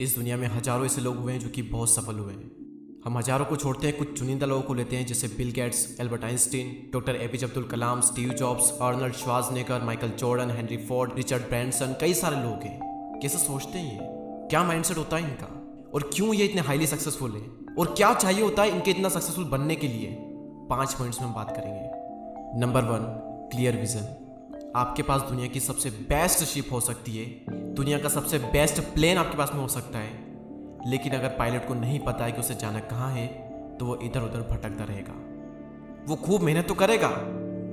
इस दुनिया में हजारों ऐसे लोग हुए हैं जो कि बहुत सफल हुए हैं। हम हजारों को छोड़ते हैं, कुछ चुनिंदा लोगों को लेते हैं, जैसे Bill Gates, Albert Einstein, doctor APJ Abdul Kalam, Steve Jobs, Arnold Schwarzenegger, Michael Jordan, Henry Ford, Richard Branson, कई सारे लोग हैं। कैसे सोचते हैं ये? क्या माइंडसेट होता है इनका? और क्यों ये इतने हाईली सक्सेसफुल है? और क्या चाहिए होता है इनके इतना सक्सेसफुल बनने के लिए? 5 पॉइंट्स में हम बात करेंगे। Number 1, clear vision. आपके पास दुनिया की सबसे बेस्ट शिप हो सकती है, दुनिया का सबसे बेस्ट प्लेन आपके पास में हो सकता है, लेकिन अगर पायलट को नहीं पता है कि उसे जाना कहाँ है, तो वो इधर उधर भटकता रहेगा। वो खूब मेहनत तो करेगा,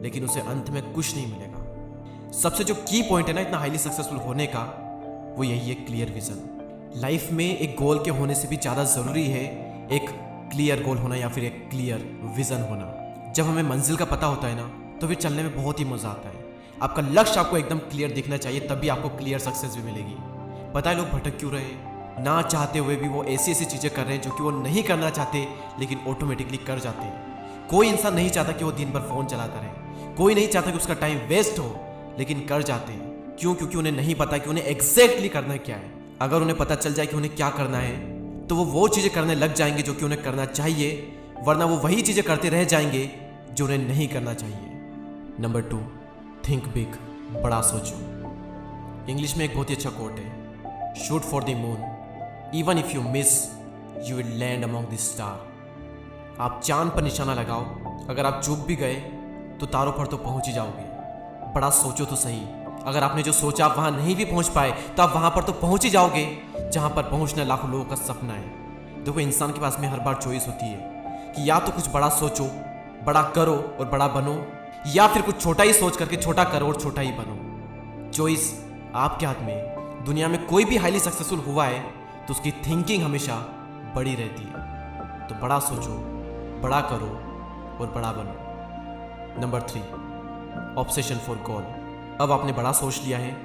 लेकिन उसे अंत में कुछ नहीं मिलेगा। सबसे जो की पॉइंट है ना इतना हाईली सक्सेसफुल होने का, वो यही है क्लियर विजन। लाइफ में एक गोल के होने से भी ज़्यादा ज़रूरी है एक क्लियर गोल होना या फिर एक क्लियर विजन होना। जब हमें मंजिल का पता होता है ना, तो फिर चलने में बहुत ही मज़ा आता है। आपका लक्ष्य आपको एकदम क्लियर दिखना चाहिए, तभी आपको क्लियर सक्सेस भी मिलेगी। पता है लोग भटक क्यों रहे हैं? ना चाहते हुए भी वो ऐसी ऐसी चीज़ें कर रहे हैं जो कि वो नहीं करना चाहते, लेकिन ऑटोमेटिकली कर जाते हैं। कोई इंसान नहीं चाहता कि वो दिन भर फ़ोन चलाता रहे, कोई नहीं चाहता कि उसका टाइम वेस्ट हो, लेकिन कर जाते हैं। क्यों? क्योंकि उन्हें नहीं पता कि उन्हें एग्जैक्टली करना क्या है। अगर उन्हें पता चल जाए कि उन्हें क्या करना है, तो वो चीज़ें करने लग जाएंगे जो कि उन्हें करना चाहिए, वरना वो वही चीज़ें करते रह जाएंगे जो उन्हें नहीं करना चाहिए। Number 2, think big. बड़ा सोचो। इंग्लिश में एक बहुत ही अच्छा कोट है, shoot for the moon, even if you miss you will land among the star. आप चांद पर निशाना लगाओ, अगर आप चूक भी गए तो तारों पर तो पहुंच ही जाओगे। बड़ा सोचो तो सही, अगर आपने जो सोचा आप वहां नहीं भी पहुंच पाए, तो आप वहां पर तो पहुंच ही जाओगे जहां पर पहुंचना लाखों लोगों का सपना है। देखो, इंसान के पास में हर बार चॉइस होती है कि या तो कुछ बड़ा सोचो, बड़ा करो और बड़ा बनो, या फिर कुछ छोटा ही सोच करके छोटा करो और छोटा ही बनो। चॉइस आपके हाथ में है। दुनिया में कोई भी हाईली सक्सेसफुल हुआ है तो उसकी थिंकिंग हमेशा बड़ी रहती है। तो बड़ा सोचो, बड़ा करो और बड़ा बनो। नंबर 3, ऑब्सेशन फॉर गोल। अब आपने बड़ा सोच लिया है,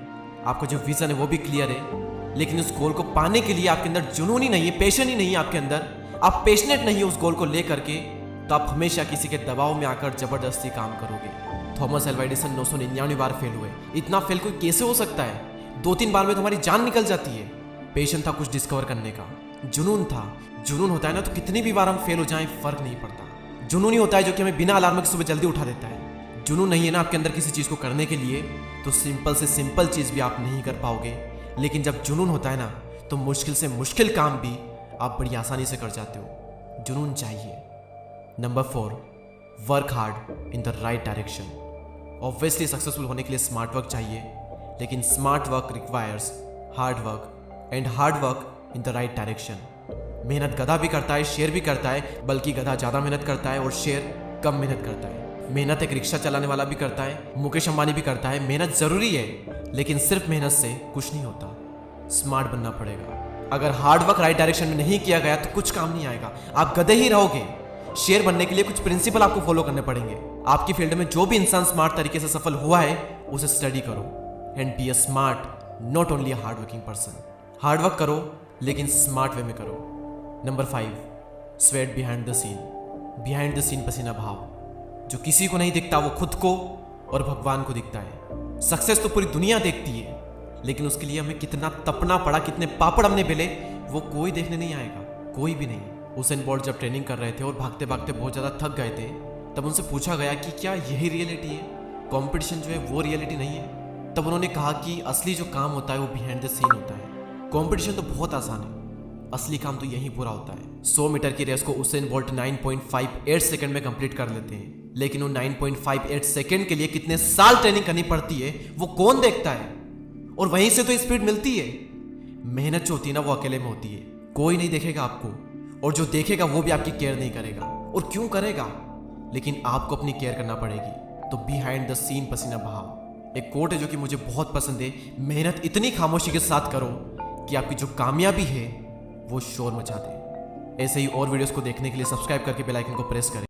आपका जो विजन है वो भी क्लियर है, लेकिन उस गोल को पाने के लिए आपके अंदर जुनून ही नहीं है, पैशन ही नहीं है आपके अंदर, आप पैशनेट नहीं है उस गोल को लेकर के, तो आप हमेशा किसी के दबाव में आकर जबरदस्ती काम करोगे। थॉमस एल्वा एडिसन 999 बार फेल हुए। इतना फेल कोई कैसे हो सकता है? 2-3 बार में तुम्हारी जान निकल जाती है। पेशेंस था कुछ डिस्कवर करने का, जुनून था। जुनून होता है ना, तो कितनी भी बार हम फेल हो जाएं फर्क नहीं पड़ता। जुनून ही होता है जो कि हमें बिना अलार्म के सुबह जल्दी उठा देता है। जुनून नहीं है ना आपके अंदर किसी चीज़ को करने के लिए, तो सिंपल से सिंपल चीज़ भी आप नहीं कर पाओगे। लेकिन जब जुनून होता है ना, तो मुश्किल से मुश्किल काम भी आप बड़ी आसानी से कर जाते हो। जुनून चाहिए। Number 4, work hard in the right direction. Obviously successful होने के लिए स्मार्ट वर्क चाहिए, लेकिन smart work requires hard work, and hard work in the right direction. मेहनत गधा भी करता है, शेर भी करता है, बल्कि गधा ज़्यादा मेहनत करता है और शेर कम मेहनत करता है। मेहनत एक रिक्शा चलाने वाला भी करता है, मुकेश अंबानी भी करता है। मेहनत ज़रूरी है, लेकिन सिर्फ मेहनत से कुछ नहीं होता, स्मार्ट बनना पड़ेगा। अगर हार्ड वर्क राइट डायरेक्शन में नहीं किया गया तो कुछ काम नहीं आएगा, आप गधे ही रहोगे। शेयर बनने के लिए कुछ प्रिंसिपल आपको फॉलो करने पड़ेंगे। आपकी फील्ड में जो भी इंसान स्मार्ट तरीके से सफल हुआ है, उसे स्टडी करो and be a smart, not only a hard working person. Hard work करो, लेकिन स्मार्ट वे में करो। Number 5, sweat behind the scene. Behind the scene पसीना भाव। जो किसी को नहीं दिखता वो खुद को और भगवान को दिखता है। सक्सेस तो पूरी दुनिया देखती है, लेकिन उसके लिए हमें कितना तपना पड़ा, कितने पापड़ हमने बेले, वो कोई देखने नहीं आएगा, कोई भी नहीं। उसेन बोल्ट जब ट्रेनिंग कर रहे थे और भागते भागते बहुत ज़्यादा थक गए थे, तब उनसे पूछा गया कि क्या यही रियलिटी है? कंपटीशन जो है वो रियलिटी नहीं है? तब उन्होंने कहा कि असली जो काम होता है वो बिहाइंड द सीन होता है। कंपटीशन तो बहुत आसान है, असली काम तो यही पूरा होता है। 100 मीटर की रेस को उसेन बोल्ट 9.58 सेकंड में कंप्लीट कर लेते हैं, लेकिन वो 9.58 सेकंड के लिए कितने साल ट्रेनिंग करनी पड़ती है वो कौन देखता है? और वहीं से तो स्पीड मिलती है। मेहनत जो होती है ना वो अकेले में होती है, कोई नहीं देखेगा आपको, और जो देखेगा वो भी आपकी केयर नहीं करेगा। और क्यों करेगा? लेकिन आपको अपनी केयर करना पड़ेगी। तो बिहाइंड द सीन पसीना बहाओ। एक कोट है जो कि मुझे बहुत पसंद है, मेहनत इतनी खामोशी के साथ करो कि आपकी जो कामयाबी है वो शोर मचा दे। ऐसे ही और वीडियोस को देखने के लिए सब्सक्राइब करके बेल आइकन को प्रेस करें।